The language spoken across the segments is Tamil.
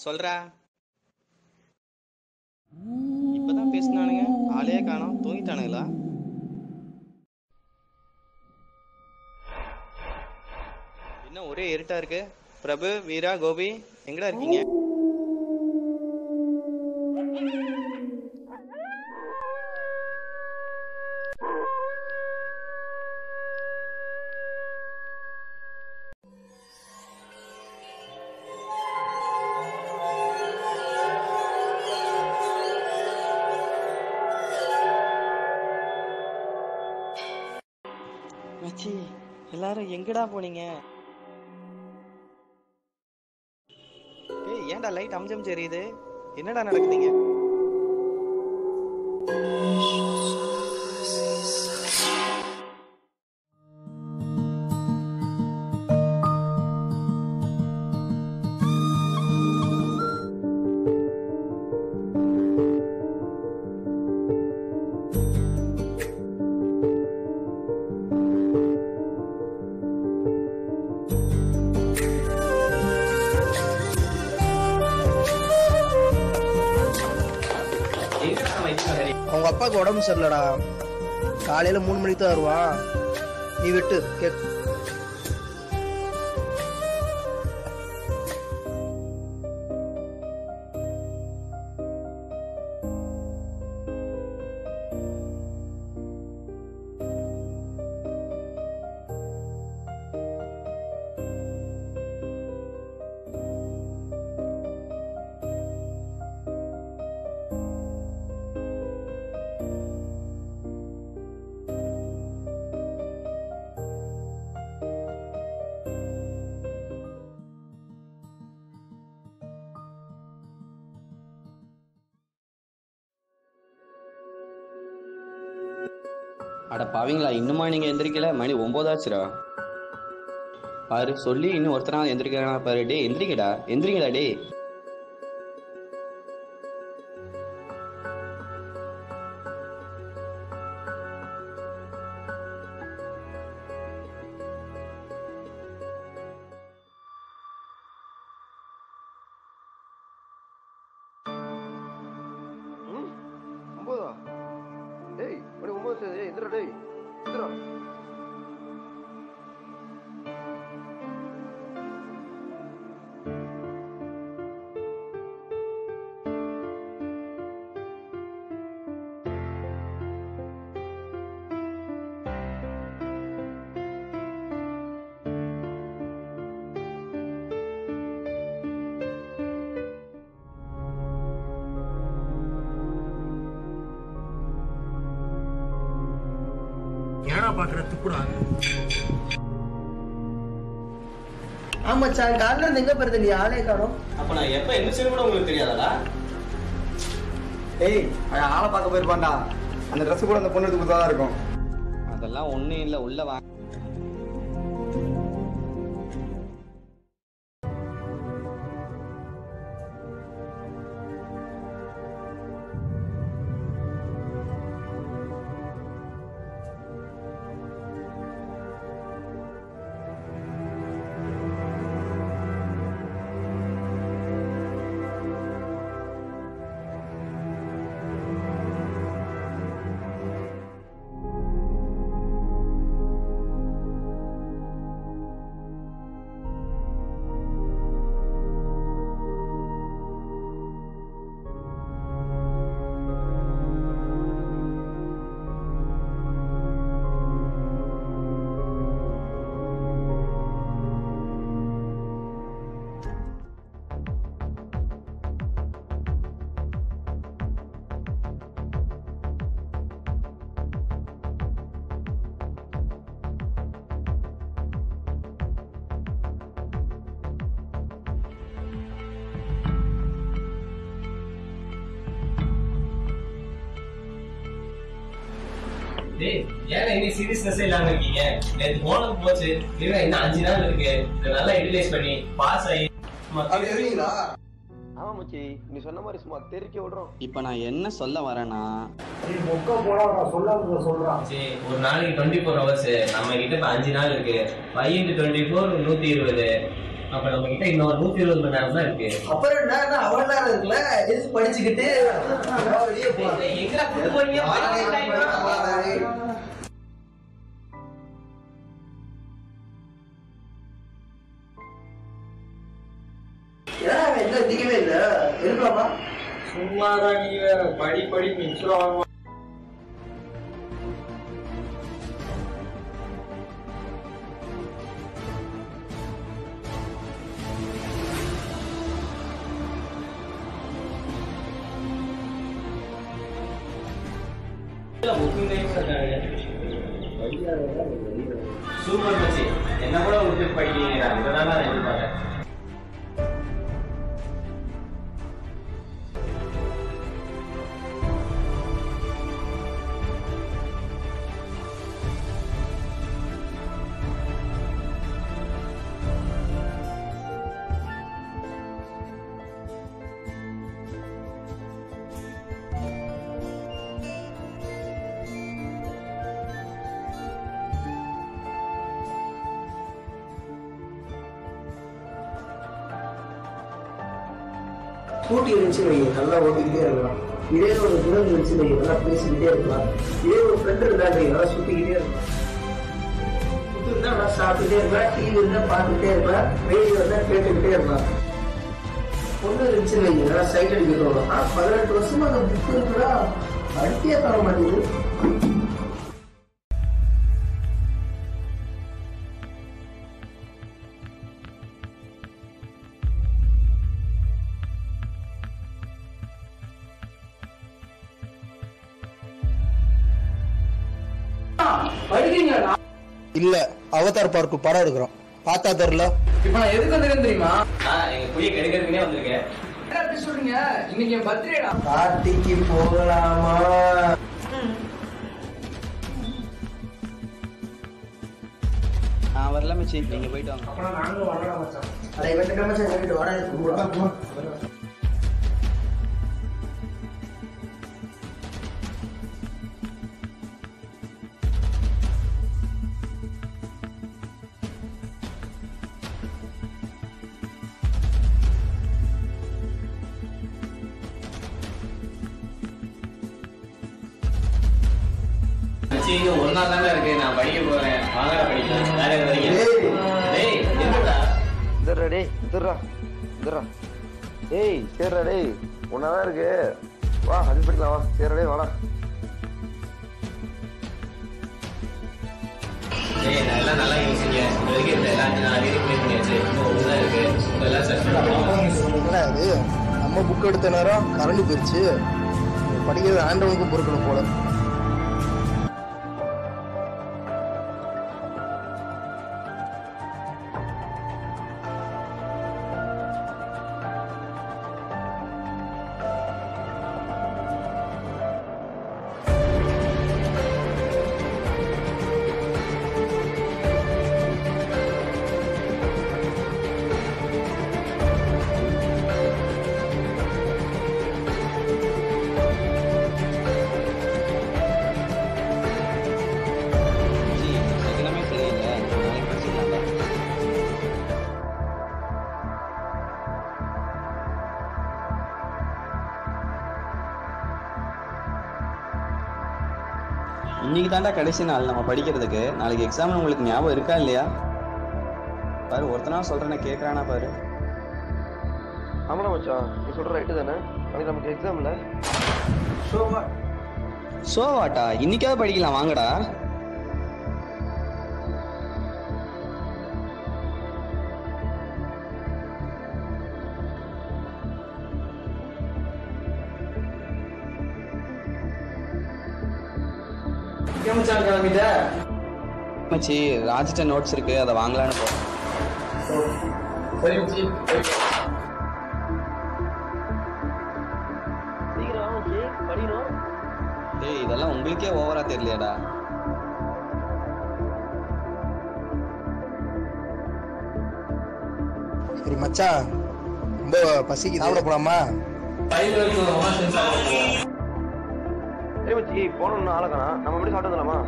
சொல்றா. இப்பதான் பேசினானுங்க, ஆளே காணோம். தூங்கிட்டானுங்களா? என்ன ஒரே இருட்டா இருக்கு? பிரபு, வீரா, கோபி எங்கடா இருக்கீங்க? மச்சி, எல்லாரும் எங்கடா போனீங்க? ஏய், ஏன்டா லைட் அம்ஜம் தெரியுது? என்னடா நடக்குதுங்க? அவங்க அப்பாவுக்கு உடம்பு சரியில்லடா. காலையில 3 மணிக்கு தான் வருவான். நீ விட்டு கேட்க. அட பாவீங்களா, இன்னுமா நீங்க எந்திரிக்கல? மணி 9 ஆச்சுடா. பாரு, சொல்லி இன்னும் ஒருத்தனா எந்திரிக்கிறானா பாரு. டே எந்திரிக்கடா, எந்திரிக்கடா டே. ஆமா சார், காலைல இருந்து எங்க போறது? நீ ஆளே காணோம். அப்ப நான் எப்ப எந்திரிச்சது கூட உங்களுக்கு தெரியாதா? ஏய், அவன் ஆளை பார்க்க போயிருப்பான்டா. அந்த ட்ரெஸ் கூட அந்த பொண்ணு எடுத்து கொடுத்தாதான் இருக்கும். அதெல்லாம் ஒண்ணும் இல்ல, உள்ள வா. ஏன் இன்னைக்கு சீரியஸ்னஸ் இல்லாம இருக்கீங்க? நேத்து போனது போச்சு, இன்னும் 5 நாள் இருக்கு. நல்லா யூட்டிலைஸ் பண்ணி பாஸ் ஆகி. ஆமா மச்சி, நீ சொன்ன மாதிரி சும்மா தெரிக்க விடுறோம். இப்ப நான் என்ன சொல்ல வரேன்னா, ஒரு நாளைக்கு 24 hours. நம்ம கிட்ட இப்ப 5 நாள் இருக்கு. 5 into 24 120. அப்ப நம்ம கிட்ட இன்னொரு 120 மணி நேரம் தான் இருக்கு. அப்புறம் என்ன அவ்வளவு நேரம் இருக்குல்ல, எதுக்கு படிச்சுக்கிட்டு வெளியே போலாம். எங்கடா கூட்டு போறீங்க? ஏன்னா அவன் எந்த எந்திக்கவே இல்ல, இருக்கலாமா? சும்மாதான் நீ வேற படி மிச்சம் ஆகும். சூப்பர் மச்சி, என்ன கூட விட்டு படிக்கிறீங்க. இதெல்லாம் நான் எதிர்பார்த்தேன். ஸ்கூட்டி இருந்துச்சு வை, நல்லா ஓட்டிக்கிட்டே இருக்கலாம். இதே ஒரு குரல் இருந்துச்சு வை, நல்லா பேசிக்கிட்டே இருக்கலாம். இதே ஒரு ஃப்ரெண்ட் இருந்தா வை, நல்லா சுத்திக்கிட்டே இருக்கலாம். புக்கு இருந்தா நல்லா சாப்பிட்டுட்டே இருக்கலாம், டிவி இருந்தா பார்த்துட்டே இருக்கலாம், ரேடியோ இருந்தா கேட்டுக்கிட்டே இருக்கலாம். பொண்ணு இருந்துச்சு வை, நல்லா சைட் அடிக்கிறோம். 18 வருஷமா அந்த புக்கு இருக்குடா, அடுத்தே தர மாட்டேங்குது. இல்ல, அவதார் பார்க் படம் எடுக்கிறோம், பார்த்தா தெரியல. இப்ப நான் எதுக்கு வந்திருக்கேன் தெரியுமா? எங்க புளிய கெடுக்கிறதுக்குனே வந்திருக்கேன். என்ன அப்படி சொல்றீங்க? இன்னைக்கு என் பர்த்டேடா. பார்ட்டிக்கு போகலாமா? நான் வரல மச்சி, நீங்க போயிட்டு வாங்க. அப்புறம் நாங்களும் வரலாம் மச்சான். அதை வெட்டுக்கிற மச்சான், வீட்டு வர. மச்சி, இன்னும் ஒரு நாள் தானே இருக்கு. நான் படிக்க போறேன். வாங்கடா படிக்கலாம். வேற எது வரீங்க? டேய், என்னடா? ஏய் சரிடா டேய், ஒன்னாதான் இருக்கு, வா அது படிக்கலாம், வா சரிடா டேய் வாடா. டேய், நான் எல்லாம் நல்லா யோசிங்க. இது வரைக்கும் இந்த எல்லாத்தையும் நான் ரீட் பண்ணியாச்சு. இன்னும் ஒண்ணுதான் இருக்கு. எல்லாம் சர்ச் பண்ணி அது நம்ம புக் எடுத்த நேரம் கரண்ட் போயிடுச்சு. படிக்கிறது ஆண்டவனுக்கும் பொறுக்கணும் போல. இன்னைக்கு தாண்டா கடைசி நாள் நம்ம படிக்கிறதுக்கு. நாளைக்கு எக்ஸாம் உங்களுக்கு ஞாபகம் இருக்கா இல்லையா? பாரு, ஒருத்தனா சொல்றேன்னு கேட்கறானா பாரு. ஆமாடா மச்சான், நீ சொல்ற ரைட்டு தானே, நாளைக்கு நமக்கு எக்ஸாம் இல்ல. சோவாட்டா, இன்னைக்காவது படிக்கலாம் வாங்கடா. மச்சி, ராஜிட்ட நோட்ஸ் இருக்கு, அதை வாங்கலான்னு போ. சரி மச்சி. சீக்கிரம் மச்சி படிக்கணும். டேய், இதெல்லாம் உங்களுக்கே ஓவரா தெரியலையாடா? சரி மச்சான், ரொம்ப பசிக்கு சாப்பிட போலாமா? பையில வரைக்கும் சரி மச்சி, போனோம்னு ஆளக்கானா, நம்ம எப்படி சாப்பிட்டு வந்துடலாமா?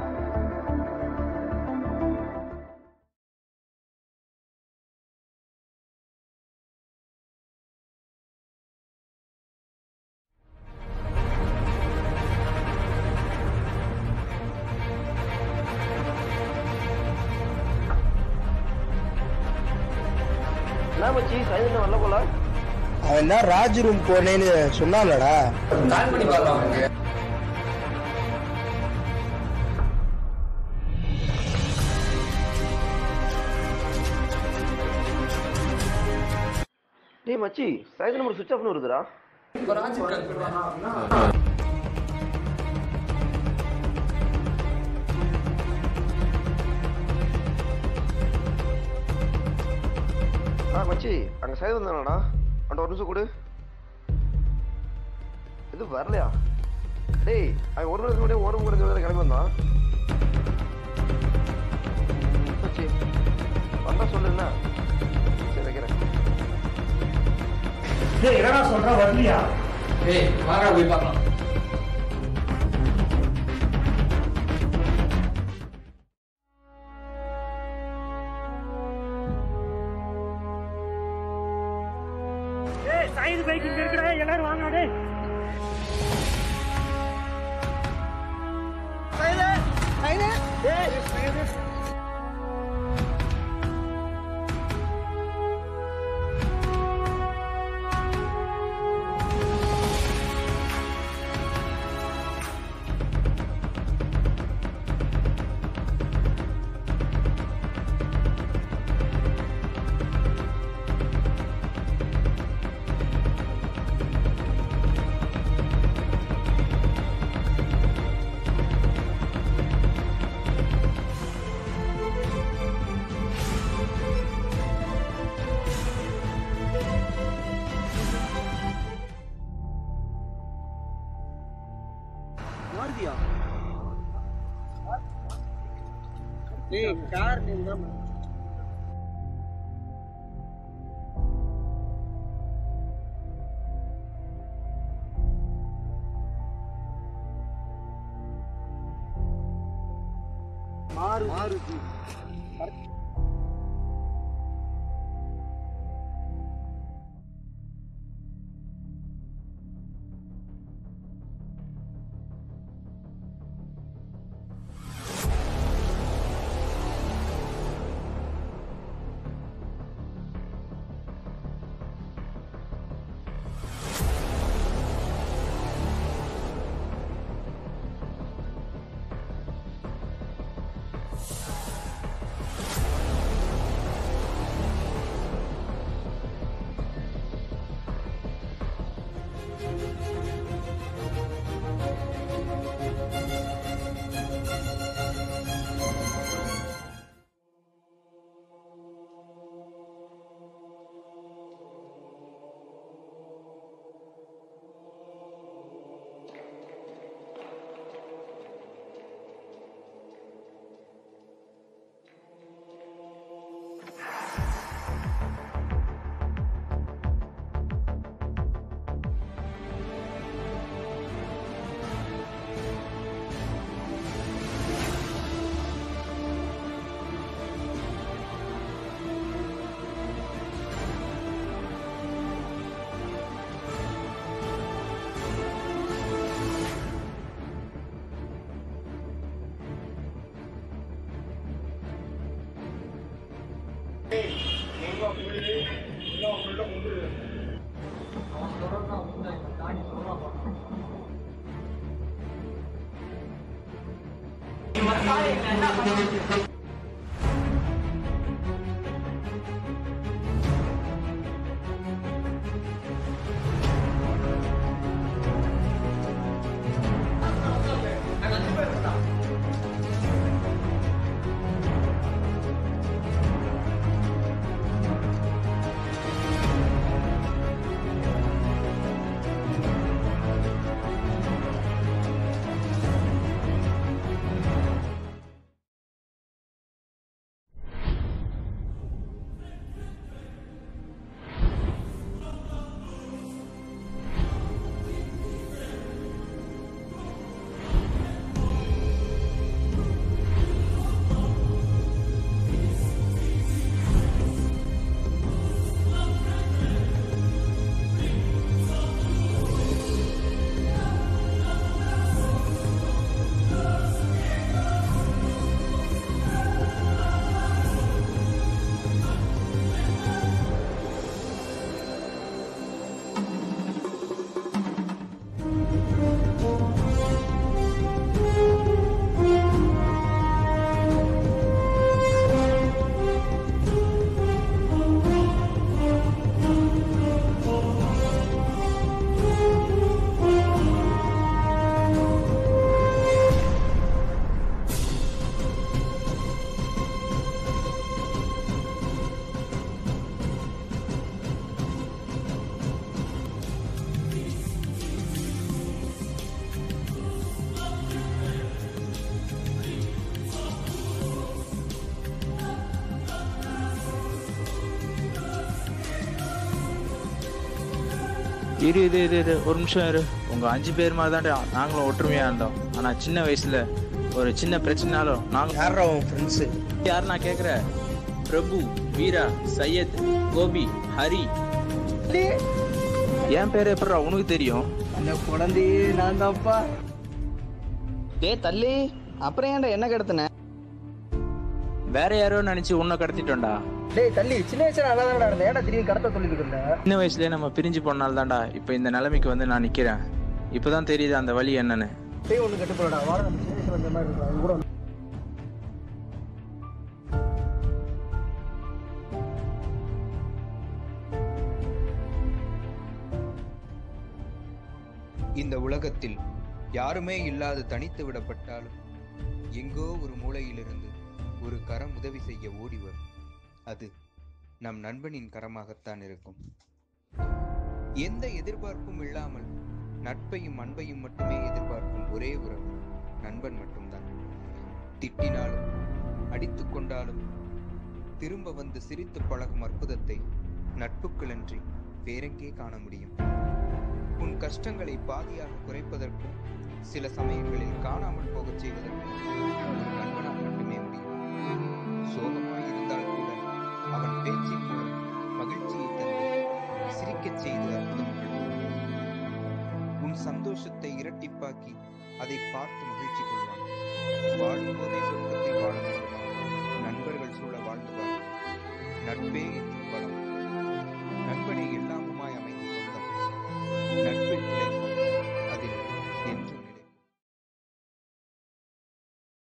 என்ன மச்சி சைலண்ட் வரல போல? அவன் என்ன ராஜ் ரூம் போனேன்னு சொன்னாலடா. கால் பண்ணி பார்க்கலாம் அவனுக்கு. டேய் மச்சி சைலண்ட் நம்பர் சுவிட்ச் ஆஃப்னு வருதுடா. இப்ப ராஜ் மச்சி அங்க சைடு வந்தானடா. அந்த ஒரு நிமிஷம் கொடு. இது வரலையா? டேய் அவன் ஒரு நிமிஷம் முன்னாடி ஒரு மணி கிளம்பி வந்தான். மச்சி வந்தா சொல்லுண்ணா. சரி வைக்கிறேன். டேய் என்னடா சொல்ற வரலையா? ஏய் வாடா போய் பார்க்கலாம். சைடு பைக் இங்க இருக்குடா, எல்லாரும் வாங்க. டேய் சைடு சைடு டேய் சைடு. மாருதியா? டேய் கார் நேம் தான் மாருதி. இரு ஒரு நிமிஷம் இரு. உங்க 5 பேர் மாதிரி தான்டா நாங்களும் ஒற்றுமையா இருந்தோம். ஆனா சின்ன வயசுல ஒரு சின்ன பிரச்சனைனாலும் நாங்க யாரா உன் ஃப்ரெண்ட்ஸு? யார் நான் கேக்குறேன்? பிரபு, வீரா, சையத், கோபி, ஹரி. என் பேர் எப்படா உனக்கு தெரியும்? அந்த குழந்தையே நான் தான்ப்பா. டேய் தள்ளி, அப்புறம் ஏன்டா என்ன கடத்தின? வேற யாரோ நினைச்சு உன்னை கடத்திட்டோம்டா. டேய் தள்ளி, சின்ன வயசுல நல்லா தானடா இருந்தேன். ஏன்டா திடீர்னு கடத்த சொல்லிக்கிட்டு இருந்த? சின்ன வயசுலயே நம்ம பிரிஞ்சு போனால தான்டா இப்ப இந்த நிலைமைக்கு வந்து நான் நிக்கிறேன். இப்பதான் தெரியுது அந்த வழி என்னன்னு. டேய் ஒண்ணு கட்டு போடா. வார நம்ம சின்ன வயசுல இருந்த மாதிரி இருக்கலாம். கூட இந்த உலகத்தில் யாருமே இல்லாது தனித்து விடப்பட்டாலும் எங்கோ ஒரு மூலையிலிருந்து ஒரு கரம் உதவி செய்ய ஓடி வரும். அது நம் நண்பனின் கரமாகத்தான் இருக்கும். எந்த எதிர்பார்ப்பும் இல்லாமல் நட்பையும் அன்பையும் மட்டுமே எதிர்பார்க்கும் ஒரே உறவு நண்பன் மட்டும்தான். திட்டினாலும் அடித்து கொண்டாலும் திரும்ப வந்து சிரித்து பழகும் அற்புதத்தை நட்புக்களன்றி வேறெங்கே காண முடியும்? உன் கஷ்டங்களை பாதியாக குறைப்பதற்கும் சில சமயங்களில் காணாமல் போகச் செய்வதற்கும் ஒரு நண்பனால் மட்டுமே முடியும். சோகமாயிருந்தால் கூட அவன் பேச்சின் மூலம் மகிழ்ச்சியை தந்து சிரிக்கச் செய்து அற்புதம் நிகழ்த்துவான். உன் சந்தோஷத்தை இரட்டிப்பாக்கி அதை பார்த்து மகிழ்ச்சி கொள்வான். வாழும் போதே சொர்க்கத்தில் வாழ வேண்டும். நண்பர்கள் சூழ வாழ்ந்து பாருங்கள். நட்பே